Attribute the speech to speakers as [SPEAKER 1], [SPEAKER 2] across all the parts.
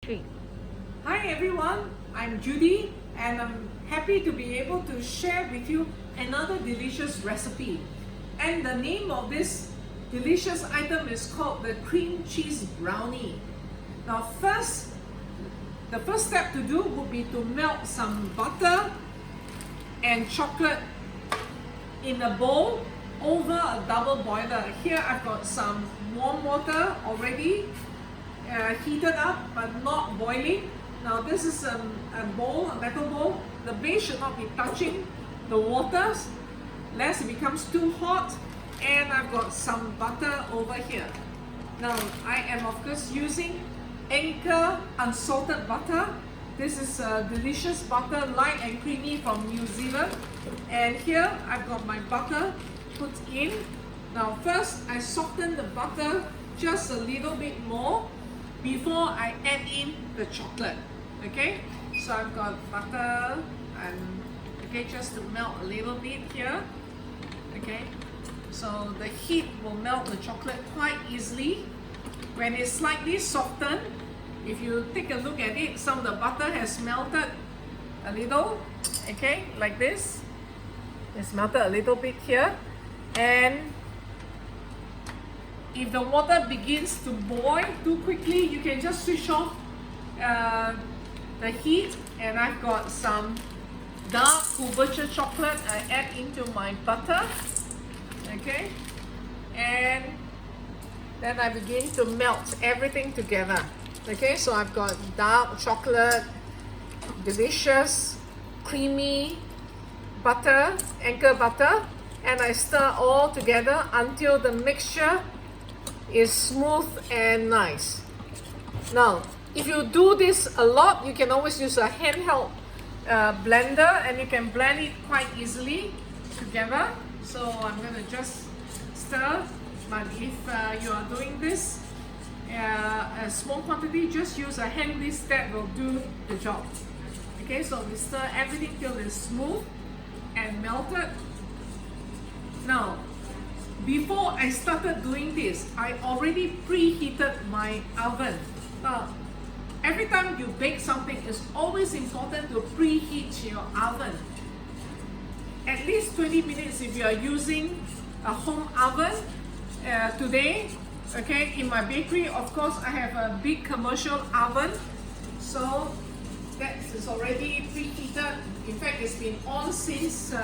[SPEAKER 1] 3.
[SPEAKER 2] Hi everyone, I'm Judy and I'm happy to be able to share with you another delicious recipe. And the name of this delicious item is called the cream cheese brownie. Now the first step to do would be to melt some butter and chocolate in a bowl over a double boiler. Here I've got some warm water already heated up but not boiling. Now this is a bowl, a metal bowl. The base should not be touching the water lest it becomes too hot. And I've got some butter over here. Now I am of course using Anchor unsalted butter. This is delicious butter, light and creamy from New Zealand. And here I've got my butter put in. Now first I soften the butter just a little bit more before I add in the chocolate. Okay, so I've got butter and just to melt a little bit here. Okay, so the heat will melt the chocolate quite easily. When it's slightly softened, if you take a look at it, some of the butter has melted a little. Okay, like this. It's melted a little bit here. And if the water begins to boil too quickly, you can just switch off the heat. And I've got some dark Kubacha chocolate I add into my butter. Okay, and then I begin to melt everything together. Okay, so I've got dark chocolate, delicious, creamy butter, Anchor butter, and I stir all together until the mixture is smooth and nice. Now, if you do this a lot, you can always use a handheld blender and you can blend it quite easily together. So I'm going to just stir, but if you are doing this a small quantity, just use a hand whisk that will do the job. Okay, so we stir everything till it's smooth and melted. Now, before I started doing this, I already preheated my oven. Now, every time you bake something, it's always important to preheat your oven. At least 20 minutes if you are using a home oven. Today, okay, in my bakery, of course, I have a big commercial oven. So that is already preheated. In fact, it's been on since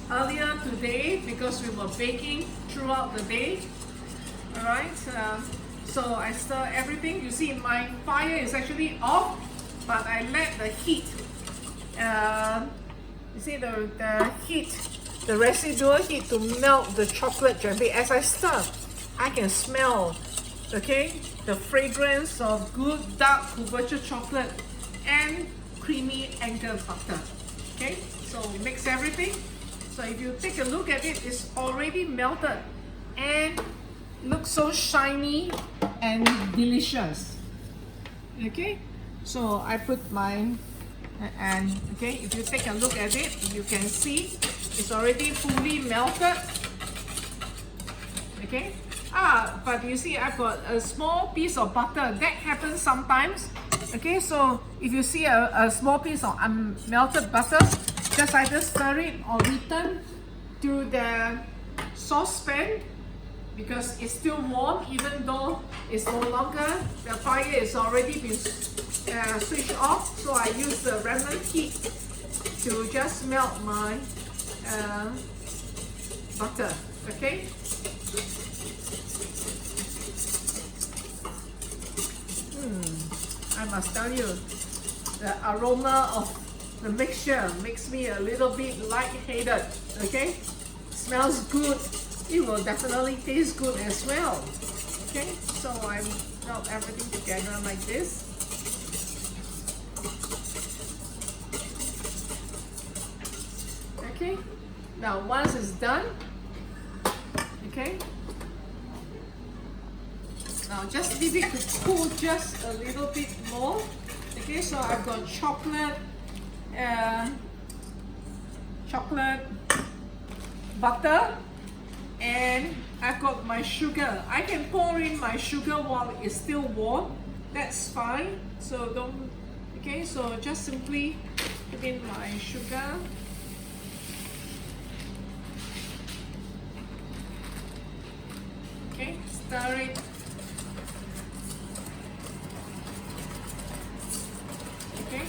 [SPEAKER 2] earlier today because we were baking throughout the day. Alright, so I stir everything. You see my fire is actually off, but I let the heat, you see the heat, the residual heat to melt the chocolate gently. As I stir, I can smell, okay, the fragrance of good dark Kubacha chocolate and creamy Anchor butter. Okay, so we mix everything. So if you take a look at it, it's already melted and looks so shiny and delicious. Okay, so I put mine, and okay, if you take a look at it, you can see it's already fully melted. Okay, but you see I've got a small piece of butter. That happens sometimes. Okay, so if you see a small piece of unmelted butter, just either stir it or return to the saucepan because it's still warm even though it's no longer, the fire is already been switched off. So I use the remnant heat to just melt my butter. Okay, I must tell you, the aroma of the mixture makes me a little bit lightheaded. Okay, smells good. It will definitely taste good as well. Okay, so I melt everything together like this. Okay, now once it's done, okay, now just leave it to cool just a little bit more. Okay, so I've got chocolate butter, and I've got my sugar. I can pour in my sugar while it's still warm. that's fine. So don't, okay, so just simply put in my sugar. Okay, stir it. Okay,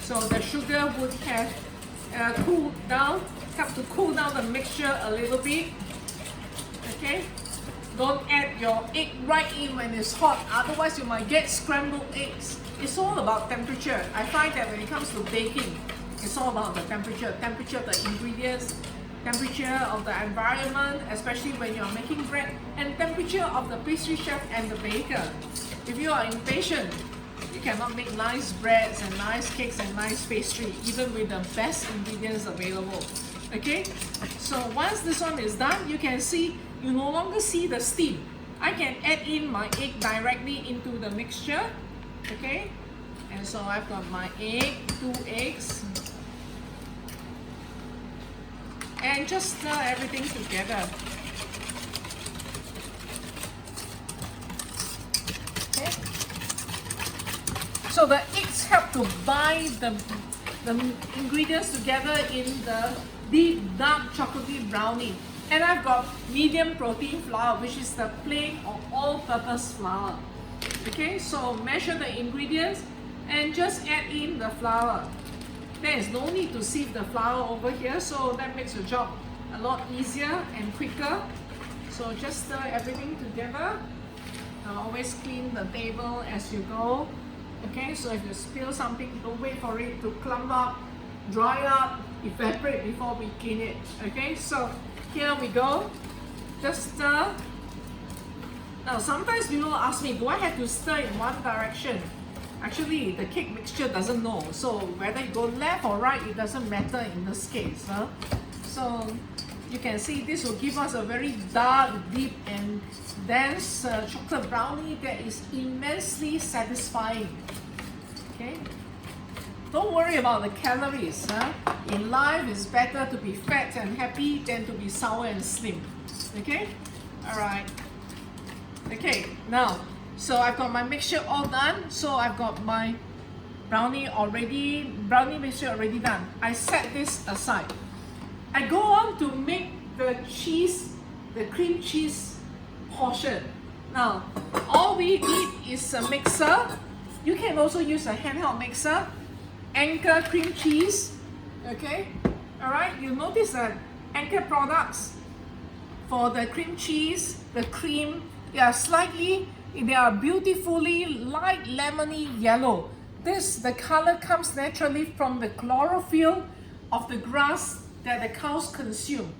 [SPEAKER 2] so the sugar would have cooled down, have to cool down the mixture a little bit. Okay, don't add your egg right in when it's hot, otherwise you might get scrambled eggs. It's all about temperature. I find that when it comes to baking, it's all about the temperature of the ingredients, temperature of the environment, especially when you're making bread, and temperature of the pastry chef and the baker. If you are impatient, you cannot make nice breads and nice cakes and nice pastry, even with the best ingredients available. Okay, so once this one is done, you can see, you no longer see the steam. I can add in my egg directly into the mixture. Okay, and so I've got my egg, 2 eggs, and just stir everything together. Okay, so the eggs help to bind the ingredients together in the deep dark chocolatey brownie. And I've got medium protein flour, which is the plain or all-purpose flour. Okay, so measure the ingredients and just add in the flour. There is no need to sieve the flour over here, so that makes your job a lot easier and quicker. So just stir everything together. Always clean the table as you go. Okay, so if you spill something, don't wait for it to clump up, dry up, evaporate before we clean it. Okay, so here we go. Just stir. Now sometimes people ask me, do I have to stir in one direction? Actually, the cake mixture doesn't know. So whether you go left or right, it doesn't matter in this case. So you can see this will give us a very dark, deep and dense chocolate brownie that is immensely satisfying. Okay? Don't worry about the calories. In life, it's better to be fat and happy than to be sour and slim. Okay? Alright. Okay, now, so I've got my mixture all done. So I've got my brownie mixture already done. I set this aside. I go on to make the cream cheese portion. Now, all we need is a mixer. You can also use a handheld mixer. Anchor cream cheese. Okay, alright, you notice that Anchor products for the cream cheese, the cream, they are beautifully light lemony yellow. The color comes naturally from the chlorophyll of the grass that the cows consume.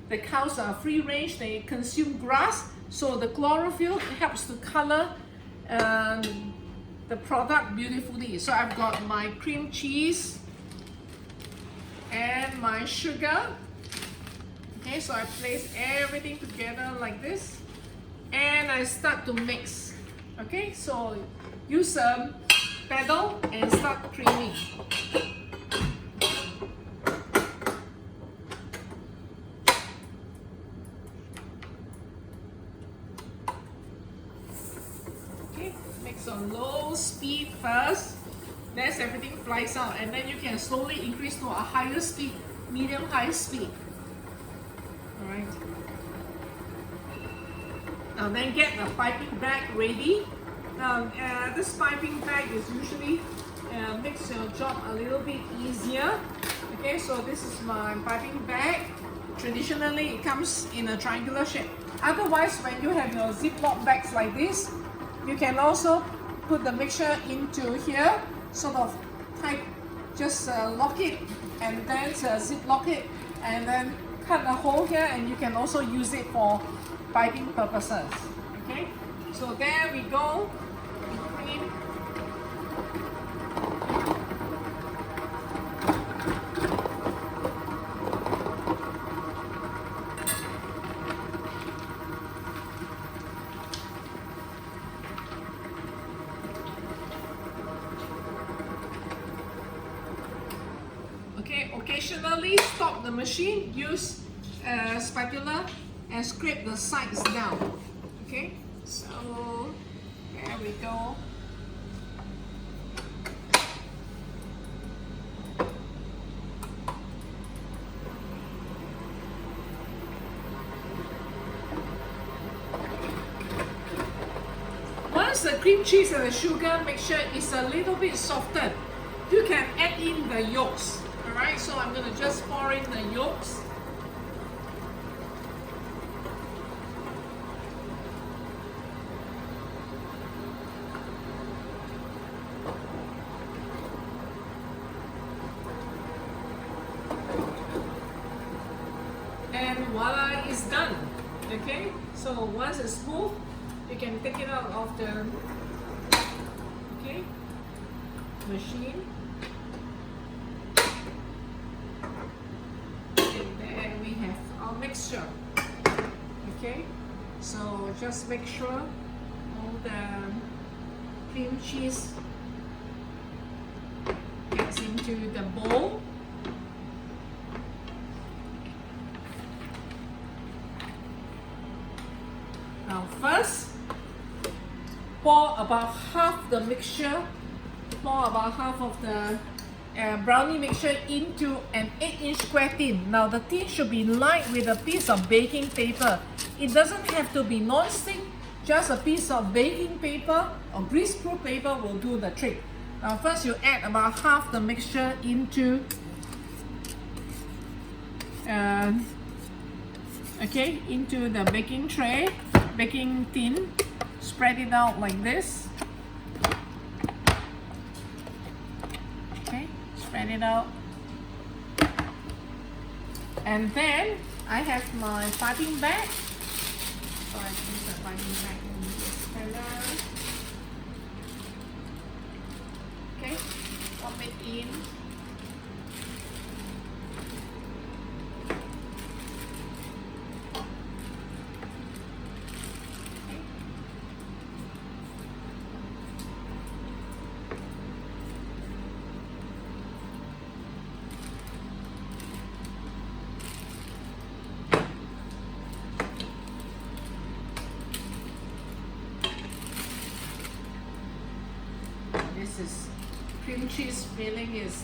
[SPEAKER 2] The cows are free range, they consume grass, so the chlorophyll helps to color the product beautifully. So I've got my cream cheese and my sugar. Okay, so I place everything together like this and I start to mix. Okay, so use a paddle and start creaming. Okay, mix on low speed first. That's everything flies out, and then you can slowly increase to a higher speed, medium high speed. Alright. Now then get the piping bag ready. Now this piping bag is usually makes your job a little bit easier. Okay, so this is my piping bag. Traditionally it comes in a triangular shape. Otherwise, when you have your Ziploc bags like this, you can also put the mixture into here, sort of tight, just lock it and then ziplock it and then cut a hole here, and you can also use it for piping purposes. Okay, so there we go. Cream. Okay, occasionally stop the machine, use a spatula and scrape the sides down. Okay, so there There we go. Once the cream cheese and the sugar mixture is a little bit softened, you can add in the yolks. Alright, so I'm going to just pour in the yolks. And voila, it's done. Okay, so once it's smooth, you can take it out of the machine. And there we have our mixture. Okay, so just make sure all the cream cheese gets into the bowl. Now first, pour about half the mixture, pour about half of the brownie mixture into an 8-inch square tin. Now the tin should be lined with a piece of baking paper. It doesn't have to be non-stick, just a piece of baking paper or greaseproof paper will do the trick. Now first you add about half the mixture into into the baking tray, baking tin. Spread it out like this. Okay, spread it out. And then I have my piping bag. So I use the piping bag in this color. Okay, pop it in. This is cream cheese filling is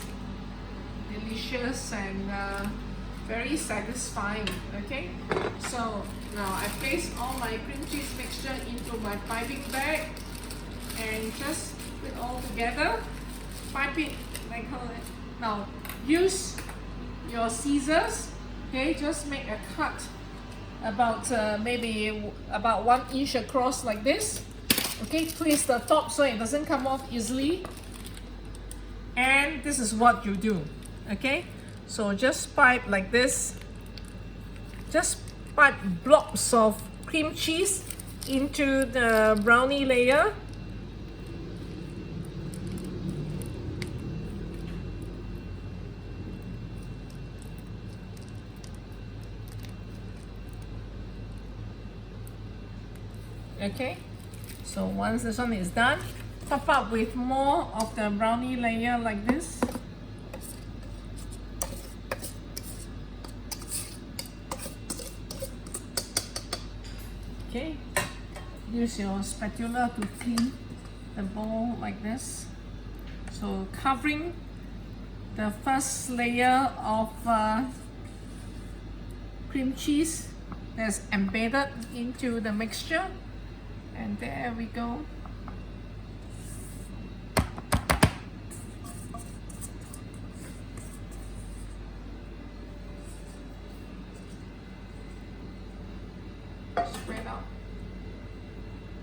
[SPEAKER 2] delicious and very satisfying. Okay, so now I place all my cream cheese mixture into my piping bag and just put it all together. Pipe it like that. Now use your scissors. Okay, just make a cut about maybe about 1 inch across like this. Okay, twist the top so it doesn't come off easily. And this is what you do. Okay, so just pipe like this. Just pipe blobs of cream cheese into the brownie layer. Okay, so once this one is done, top up with more of the brownie layer like this. Okay, use your spatula to clean the bowl like this. So covering the first layer of cream cheese that's embedded into the mixture. And there we go. Spread out.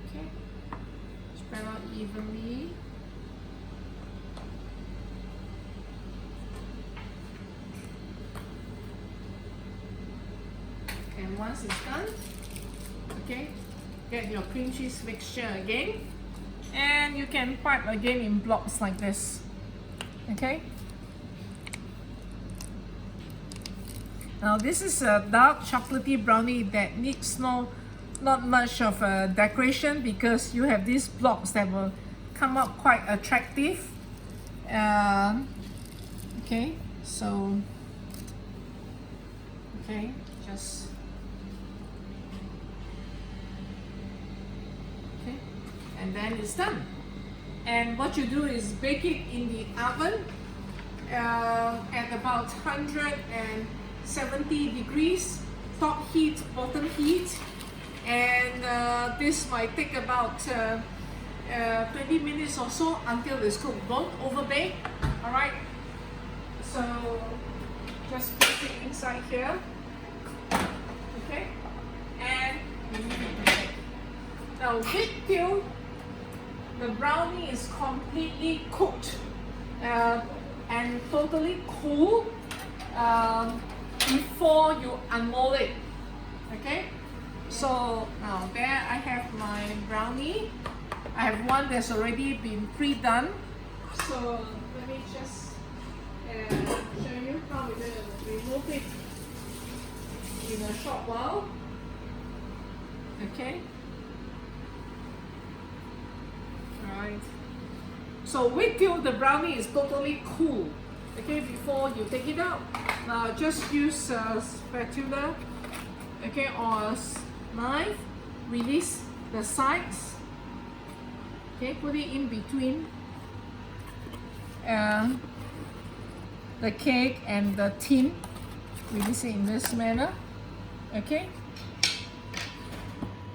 [SPEAKER 2] Okay. Spread out evenly. And once it's done, okay, get your cream cheese mixture again, and you can pipe again in blocks like this. Okay, now this is a dark chocolatey brownie that needs not much of a decoration because you have these blobs that will come up quite attractive. Okay, so okay, just and then it's done. And what you do is bake it in the oven at about 170 degrees, top heat, bottom heat, and this might take about 20 minutes or so until it's cooked. Don't overbake, all right? So just put it inside here, okay? And remove it. Now wait till the brownie is completely cooked and totally cool before you unmold it, okay? So now there I have my brownie. I have one that's already been pre-done. So let me just show you how we're going to remove it in a short while. Okay. Alright. So wait till the brownie is totally cool, okay, before you take it out. Now just use a spatula, okay, or a knife. Release the sides. Okay, put it in between the cake and the tin. Release it in this manner. Okay.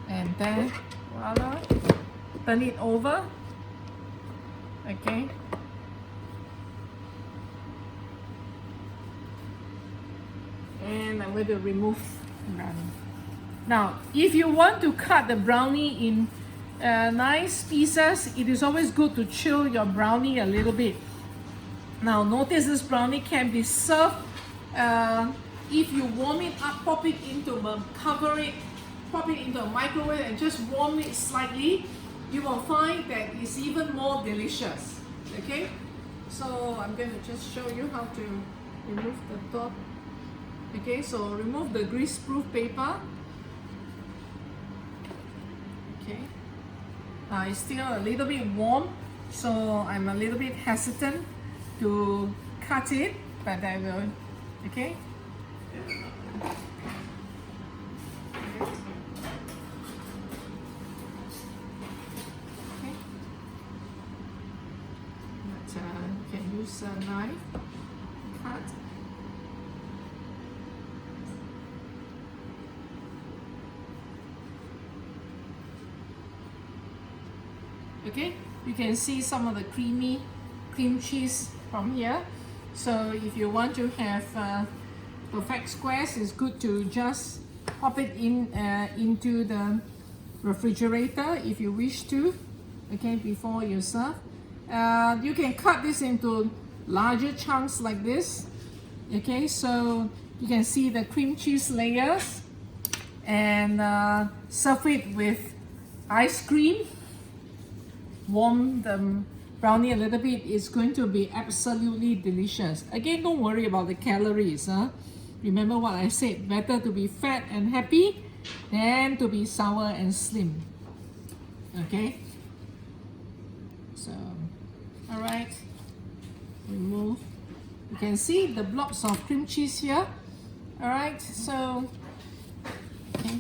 [SPEAKER 2] And then voila. Turn it over. Okay. And I'm going to remove the brownie. Now, if you want to cut the brownie in nice pieces, it is always good to chill your brownie a little bit. Now, notice this brownie can be served if you warm it up, pop it into cover it, pop it into a microwave and just warm it slightly. You will find that it's even more delicious. Okay, so I'm going to just show you how to remove the top. Okay, so remove the grease-proof paper. Okay, now it's still a little bit warm, so I'm a little bit hesitant to cut it, but I will. Okay. You can use a knife, cut. Okay, you can see some of the cream cheese from here. So if you want to have perfect squares, it's good to just pop it in into the refrigerator if you wish to. Okay, before you serve. You can cut this into larger chunks like this. Okay, so you can see the cream cheese layers and serve it with ice cream. Warm the brownie a little bit. It's going to be absolutely delicious. Again, don't worry about the calories. Remember what I said, better to be fat and happy than to be sour and slim. Okay, so alright, remove. You can see the blobs of cream cheese here. Alright, so okay.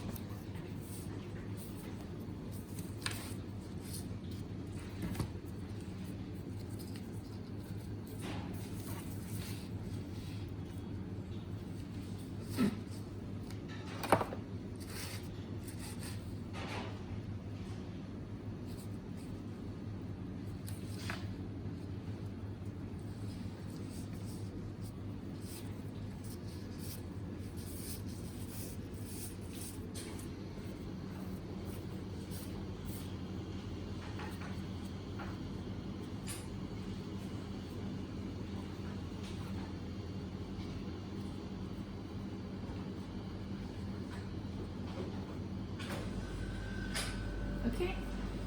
[SPEAKER 2] Okay,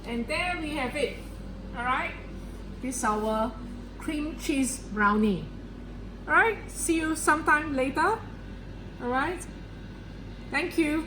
[SPEAKER 2] and there we have it. Alright, this is our cream cheese brownie. Alright, see you sometime later. Alright, thank you.